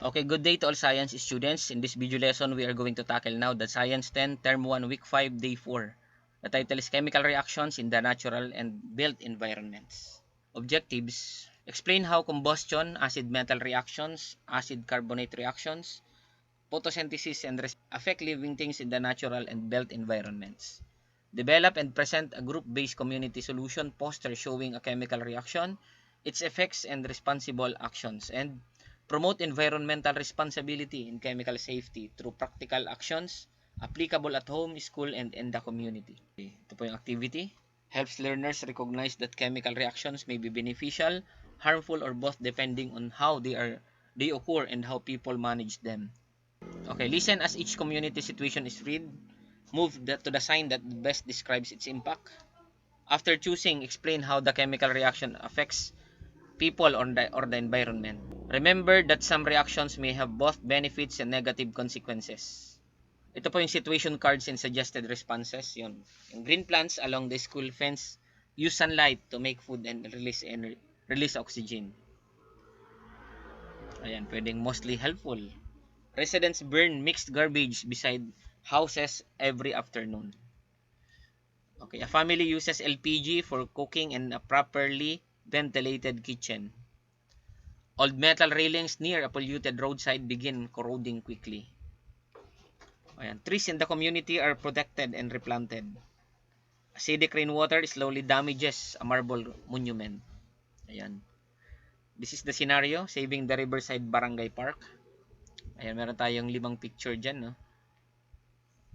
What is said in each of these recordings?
Okay, good day to all science students. In this video lesson, we are going to tackle now the Science 10, Term 1, Week 5, Day 4. The title is Chemical Reactions in the Natural and Built Environments. Objectives: explain how combustion, acid-metal reactions, acid-carbonate reactions, photosynthesis, and affect living things in the natural and built environments. Develop and present a group-based community solution poster showing a chemical reaction, its effects and responsible actions, and promote environmental responsibility and chemical safety through practical actions applicable at home, school, and in the community. Ito po yung activity. Helps learners recognize that chemical reactions may be beneficial, harmful, or both depending on how they occur and how people manage them. Okay, listen as each community situation is read. Move to the sign that best describes its impact. After choosing, explain how the chemical reaction affects people or the environment. Remember that some reactions may have both benefits and negative consequences. Ito po yung situation cards and suggested responses. Yun. Yung green plants along the school fence use sunlight to make food and release oxygen. Ayan, pwedeng mostly helpful. Residents burn mixed garbage beside houses every afternoon. Okay, a family uses LPG for cooking in a properly ventilated kitchen. Old metal railings near a polluted roadside begin corroding quickly. Ayan, trees in the community are protected and replanted. Acidic rainwater slowly damages a marble monument. Ayan. This is the scenario, saving the Riverside Barangay Park. Ayan, meron tayong 5 picture dyan, no?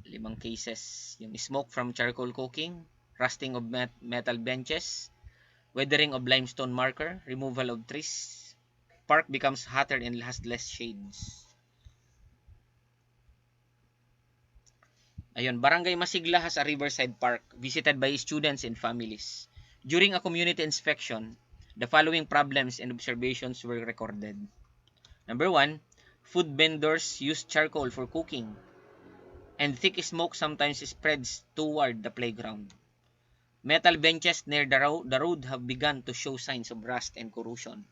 5 cases. Yung smoke from charcoal cooking, rusting of metal benches, weathering of limestone marker, removal of trees. Park becomes hotter and has less shades. Ayun, Barangay Masigla has a riverside park visited by students and families. During a community inspection, the following problems and observations were recorded. Number 1, food vendors use charcoal for cooking, and thick smoke sometimes spreads toward the playground. Metal benches near the road have begun to show signs of rust and corrosion.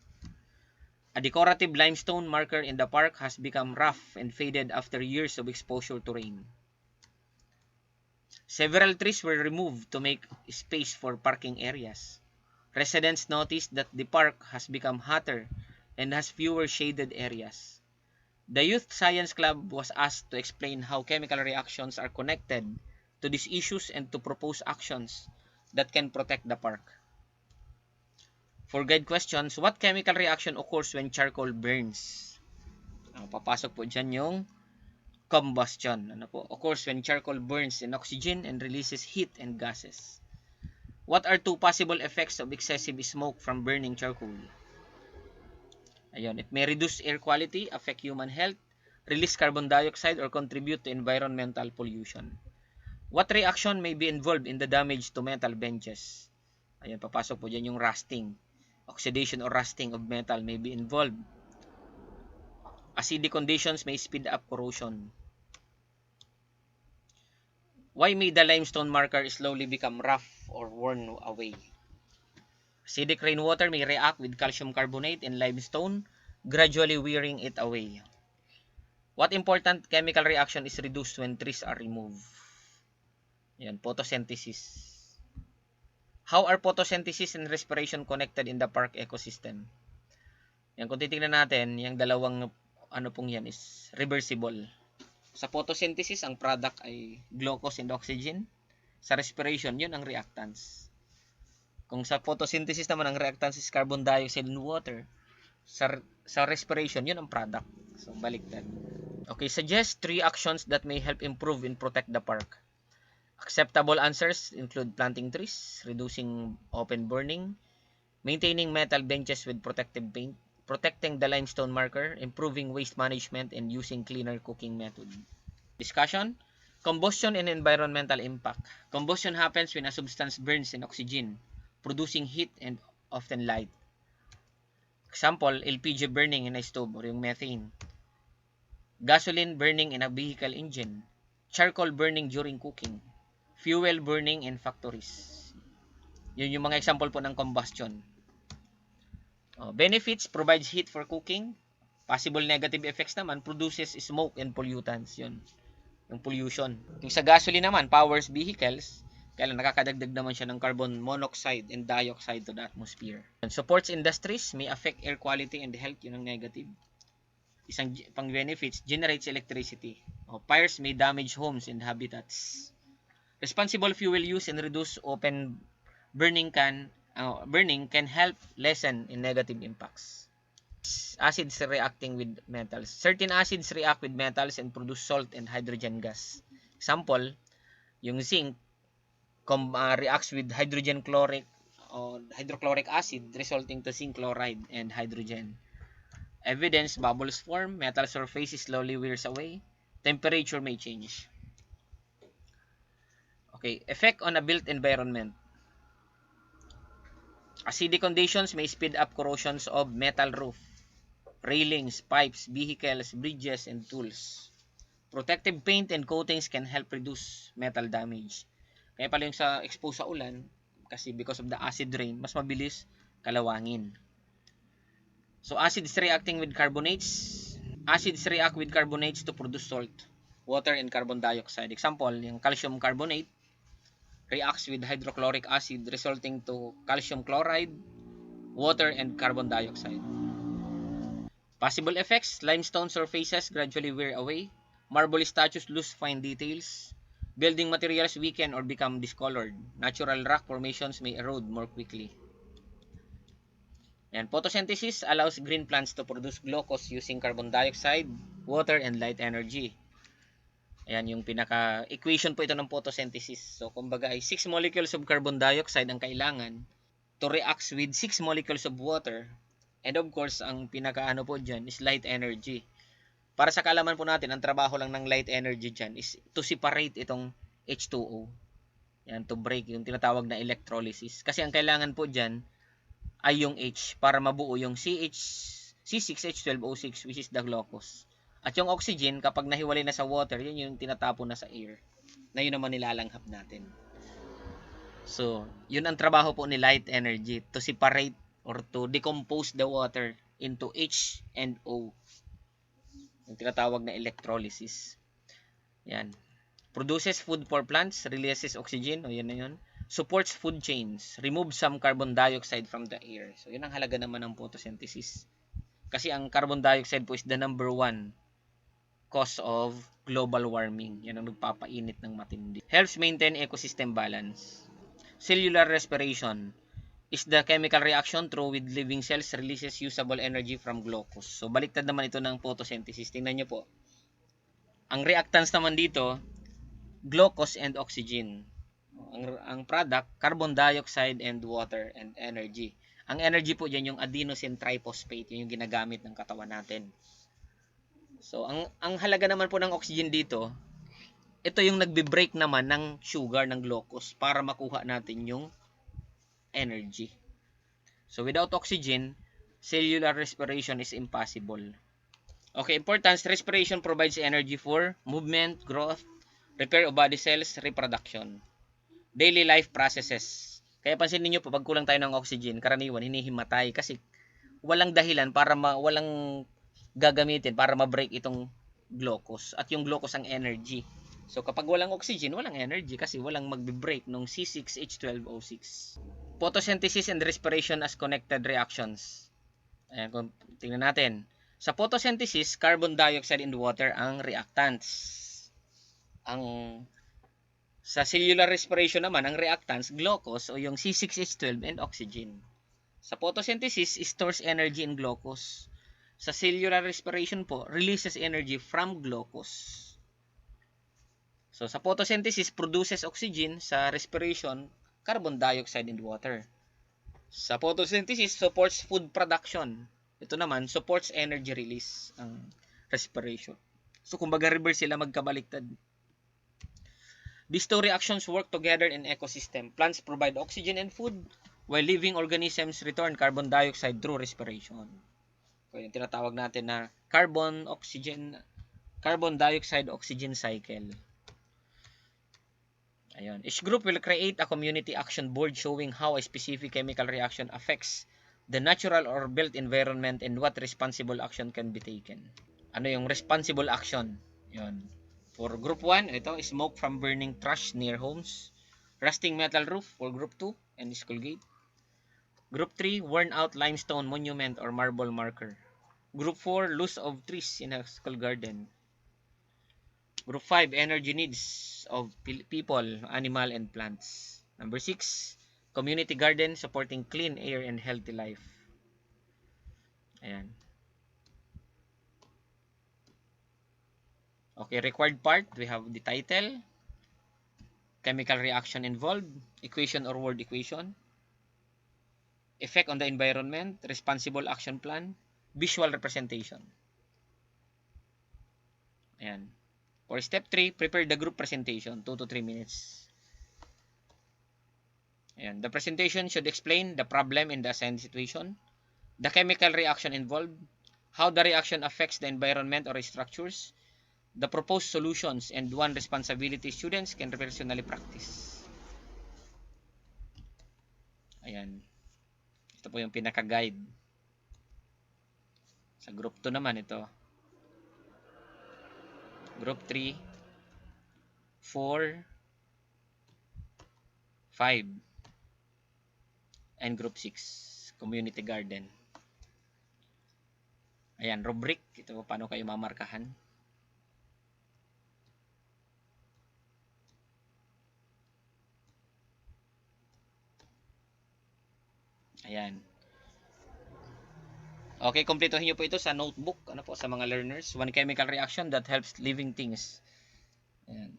A decorative limestone marker in the park has become rough and faded after years of exposure to rain. Several trees were removed to make space for parking areas. Residents noticed that the park has become hotter and has fewer shaded areas. The Youth Science Club was asked to explain how chemical reactions are connected to these issues and to propose actions that can protect the park. For guide questions, what chemical reaction occurs when charcoal burns? Papasok po dyan yung combustion. Occurs when charcoal burns in oxygen and releases heat and gases. What are 2 possible effects of excessive smoke from burning charcoal? Ayun, it may reduce air quality, affect human health, release carbon dioxide, or contribute to environmental pollution. What reaction may be involved in the damage to metal benches? Ayun, papasok po dyan yung rusting. Oxidation or rusting of metal may be involved. Acidic conditions may speed up corrosion. Why may the limestone marker slowly become rough or worn away? Acidic rainwater may react with calcium carbonate and limestone, gradually wearing it away. What important chemical reaction is reduced when trees are removed? Yan, photosynthesis. How are photosynthesis and respiration connected in the park ecosystem? Yan, kung titingnan natin, yung dalawang pong yan is reversible. Sa photosynthesis, ang product ay glucose and oxygen. Sa respiration, yun ang reactants. Kung sa photosynthesis naman, ang reactants is carbon dioxide and water. Sa respiration, yun ang product. So, baliktad. Okay, suggest 3 actions that may help improve and protect the park. Acceptable answers include planting trees, reducing open burning, maintaining metal benches with protective paint, protecting the limestone marker, improving waste management, and using cleaner cooking method. Discussion: combustion and environmental impact. Combustion happens when a substance burns in oxygen, producing heat and often light. Example, LPG burning in a stove or yung methane. Gasoline burning in a vehicle engine. Charcoal burning during cooking. Fuel burning in factories. Yun yung mga example po ng combustion. Benefits: provides heat for cooking, Possible negative effects naman, produces smoke and pollutants. Yun, yung pollution. Yung sa gasoline naman, powers vehicles, kaya nakakadagdag naman siya ng carbon monoxide and dioxide to the atmosphere. And supports industries, may affect air quality and health, yun ang negative. Isang pang benefits, generates electricity. Fires may damage homes and habitats. Responsible fuel use and reduce open burning can help lessen in negative impacts. Acids reacting with metals. Certain acids react with metals and produce salt and hydrogen gas. Example, yung zinc reacts with hydrochloric acid resulting to zinc chloride and hydrogen. Evidence, bubbles form, metal surface slowly wears away, temperature may change. Okay, effect on a built environment. Acidic conditions may speed up corrosions of metal roof, railings, pipes, vehicles, bridges, and tools. Protective paint and coatings can help reduce metal damage. Kaya pala yung sa expose sa ulan, kasi because of the acid rain, mas mabilis kalawangin. So acids reacting with carbonates. Acids react with carbonates to produce salt, water, and carbon dioxide. Example, yung calcium carbonate reacts with hydrochloric acid resulting to calcium chloride, water, and carbon dioxide. Possible effects, limestone surfaces gradually wear away, marble statues lose fine details, building materials weaken or become discolored, natural rock formations may erode more quickly. And photosynthesis allows green plants to produce glucose using carbon dioxide, water, and light energy. Ayan yung pinaka-equation po ito ng photosynthesis. So, kumbaga ay 6 molecules of carbon dioxide ang kailangan to react with 6 molecules of water. And of course, ang pinaka-ano po dyan is light energy. Para sa kaalaman po natin, ang trabaho lang ng light energy dyan is to separate itong H2O. Yan, to break yung tinatawag na electrolysis. Kasi ang kailangan po dyan ay yung H para mabuo yung C6H12O6 which is the glucose. At yung oxygen, kapag nahiwalay na sa water, yun yung tinatapon na sa air. Na yun naman nilalanghap natin. So, yun ang trabaho po ni light energy, to separate or to decompose the water into H and O. Yung tinatawag na electrolysis. Yan. Produces food for plants, releases oxygen, o yan na yun. Supports food chains, removes some carbon dioxide from the air. So, yun ang halaga naman ng photosynthesis. Kasi ang carbon dioxide po is the number 1 cause of global warming. Yan ang nagpapainit ng matindi. Helps maintain ecosystem balance. Cellular respiration is the chemical reaction through with living cells releases usable energy from glucose. So, baliktad naman ito ng photosynthesis. Tingnan nyo po. Ang reactants naman dito, glucose and oxygen. Ang product, carbon dioxide and water and energy. Ang energy po dyan yung adenosine triphosphate, yun yung ginagamit ng katawan natin. So, ang halaga naman po ng oxygen dito, ito yung nagbe-break naman ng sugar ng glucose para makuha natin yung energy. So, without oxygen, cellular respiration is impossible. Okay, importance, respiration provides energy for movement, growth, repair of body cells, reproduction. Daily life processes. Kaya pansin niyo po, pag kulang tayo ng oxygen, karaniwan hinihimatay kasi walang dahilan para walang gagamitin para ma-break itong glucose. At yung glucose ang energy. So kapag walang oxygen, walang energy kasi walang magbe-break ng C6H12O6. Photosynthesis and respiration as connected reactions. Ayan, kung tingnan natin. Sa photosynthesis, carbon dioxide and water ang reactants. Sa cellular respiration naman, ang reactants, glucose o yung C6H12 and oxygen. Sa photosynthesis, stores energy in glucose. Sa cellular respiration po, releases energy from glucose. So, sa photosynthesis, produces oxygen. Sa respiration, carbon dioxide and water. Sa photosynthesis, supports food production. Ito naman, supports energy release ang respiration. So, kumbaga reverse sila, magkabaliktad. These two reactions work together in ecosystem. Plants provide oxygen and food, while living organisms return carbon dioxide through respiration. So, yung tinatawag natin na carbon dioxide oxygen cycle. Ayun. Each group will create a community action board showing how a specific chemical reaction affects the natural or built environment, and what responsible action can be taken. Ano yung responsible action? Yun. For group 1, ito, smoke from burning trash near homes, rusting metal roof for group 2, and school gate. Group 3, worn out limestone monument or marble marker. Group 4, loss of trees in a school garden. Group 5, energy needs of people, animal, and plants. Number 6, community garden supporting clean air and healthy life. Ayan. Okay, required part, we have the title, chemical reaction involved, equation or word equation, effect on the environment, responsible action plan, visual representation. Ayan. For step 3, prepare the group presentation, 2 to 3 minutes. Ayan. The presentation should explain the problem in the assigned situation, the chemical reaction involved, how the reaction affects the environment or structures, the proposed solutions, and one responsibility students can personally practice. Ayan. Ito po yung pinaka-guide. Sa group 2 naman ito. Group 3, 4, 5, and group 6, community garden. Ayan, rubric. Ito paano kayo mamarkahan. Ayan. Okay, kumpletuhin nyo po ito sa notebook. Ano po, sa mga learners. One chemical reaction that helps living things. Ayan.